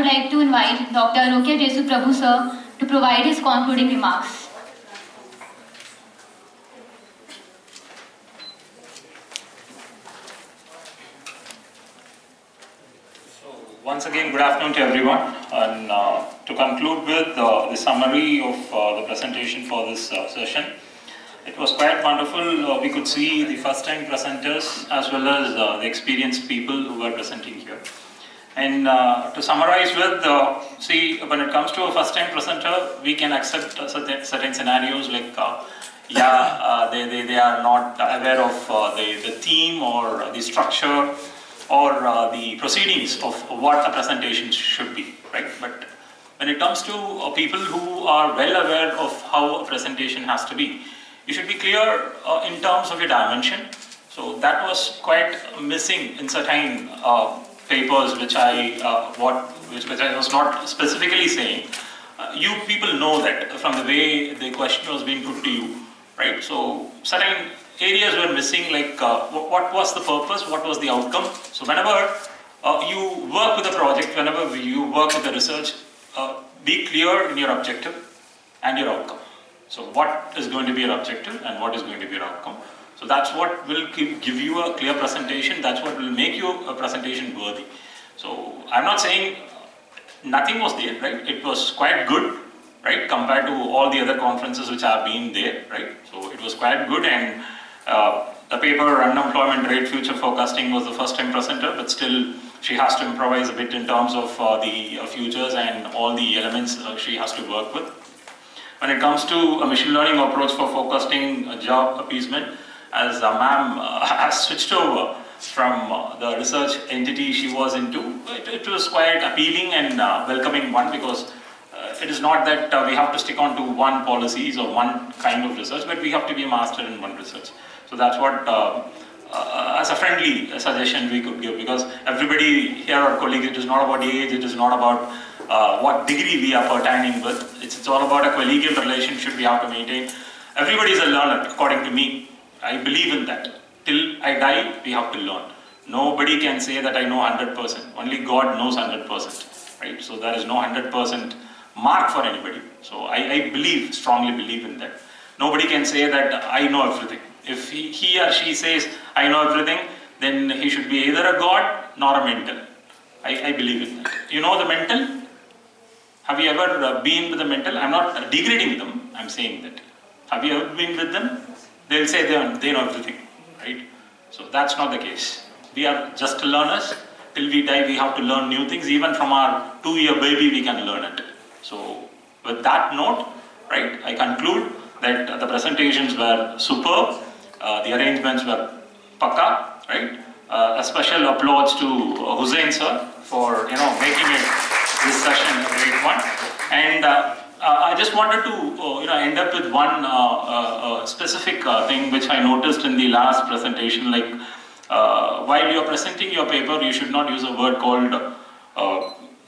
would like to invite Dr. Rokia Jesu Prabhu sir to provide his concluding remarks. Once again, good afternoon to everyone. And to conclude with the summary of the presentation for this session, it was quite wonderful. We could see the first-time presenters as well as the experienced people who were presenting here. And to summarize with, see, when it comes to a first-time presenter, we can accept certain scenarios like, they are not aware of the theme or the structure or the proceedings of what a presentation should be, right? But when it comes to people who are well aware of how a presentation has to be, you should be clear in terms of your dimension. So that was quite missing in certain papers which I was not specifically saying. You people know that from the way the question was being put to you, right? So certain areas were missing, like what was the purpose, what was the outcome. So whenever you work with a project, whenever you work with the research, be clear in your objective and your outcome. So what is going to be your objective and what is going to be your outcome. So that's what will give you a clear presentation, that's what will make you a presentation worthy. So I'm not saying nothing was there, right? It was quite good, right, compared to all the other conferences which have been there, right? So it was quite good, and the paper Unemployment Rate Future Forecasting was the first time presenter, but still she has to improvise a bit in terms of the futures and all the elements she has to work with. When it comes to a machine learning approach for forecasting job appeasement, as ma'am has switched over from the research entity she was into, it was quite appealing and welcoming one, because it is not that we have to stick on to one policies or one kind of research, but we have to be a master in one research. So that's what, as a friendly suggestion we could give, because everybody here are colleagues. It is not about age, it is not about what degree we are pertaining with. It's all about a collegial relationship we have to maintain. Everybody is a learner, according to me. I believe in that. Till I die, we have to learn. Nobody can say that I know 100%. Only God knows 100%, right? So there is no 100% mark for anybody. So I believe, strongly believe in that. Nobody can say that I know everything. If he or she says, I know everything, then he should be either a god nor a mental. I believe in that. You know the mental? Have you ever been with the mental? I'm not degrading them, I'm saying that. Have you ever been with them? They'll say they know everything, right? So that's not the case. We are just learners. Till we die, we have to learn new things. Even from our 2-year baby, we can learn it. So with that note, right, I conclude that the presentations were superb. The arrangements were pakka, right? A special applause to Hussain sir for making this session a great one. And I just wanted to end up with one specific thing which I noticed in the last presentation. Like while you are presenting your paper, you should not use a word called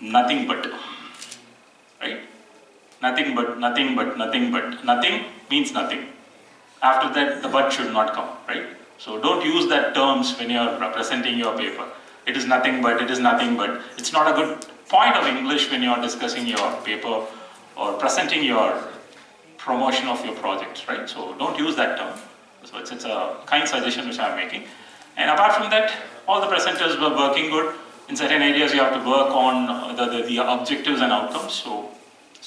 nothing but, right? Nothing but, nothing but, nothing but. Nothing means nothing. After that, the but should not come, right? So don't use that terms when you are presenting your paper. It is nothing but, it is nothing but. It's not a good point of English when you are discussing your paper or presenting your promotion of your project, right? So don't use that term. So it's a kind suggestion which I'm making. And apart from that, all the presenters were working good. In certain areas, you have to work on the objectives and outcomes. So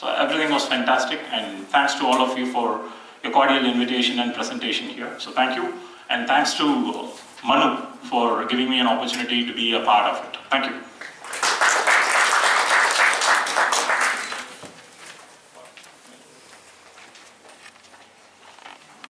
everything was fantastic, and thanks to all of you for your cordial invitation and presentation here. So thank you, and thanks to Manu for giving me an opportunity to be a part of it. Thank you.